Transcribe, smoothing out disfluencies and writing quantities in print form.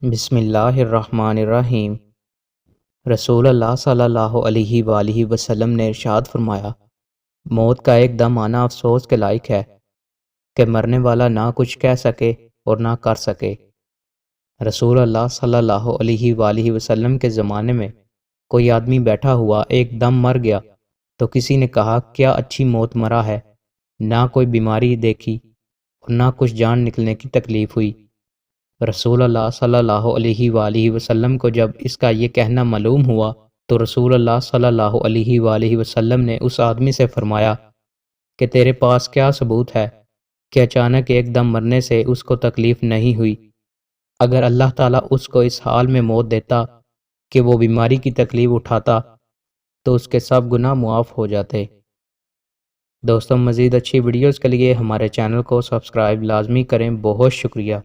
بسم اللہ الرحمن الرحیم۔ رسول اللہ صلی اللہ علیہ وآلہ وسلم نے ارشاد فرمایا، موت کا ایک دم آنا افسوس کے لائق ہے کہ مرنے والا نہ کچھ کہہ سکے اور نہ کر سکے۔ رسول اللہ صلی اللہ علیہ وآلہ وسلم کے زمانے میں کوئی آدمی بیٹھا ہوا ایک دم مر گیا تو کسی نے کہا، کیا اچھی موت مرا ہے، نہ کوئی بیماری دیکھی اور نہ کچھ جان نکلنے کی تکلیف ہوئی۔ رسول اللہ صلی اللہ علیہ وآلہ وسلم کو جب اس کا یہ کہنا معلوم ہوا تو رسول اللہ صلی اللہ علیہ وآلہ وسلم نے اس آدمی سے فرمایا کہ تیرے پاس کیا ثبوت ہے کہ اچانک ایک دم مرنے سے اس کو تکلیف نہیں ہوئی؟ اگر اللہ تعالیٰ اس کو اس حال میں موت دیتا کہ وہ بیماری کی تکلیف اٹھاتا تو اس کے سب گناہ معاف ہو جاتے۔ دوستوں، مزید اچھی ویڈیوز کے لیے ہمارے چینل کو سبسکرائب لازمی کریں۔ بہت شکریہ۔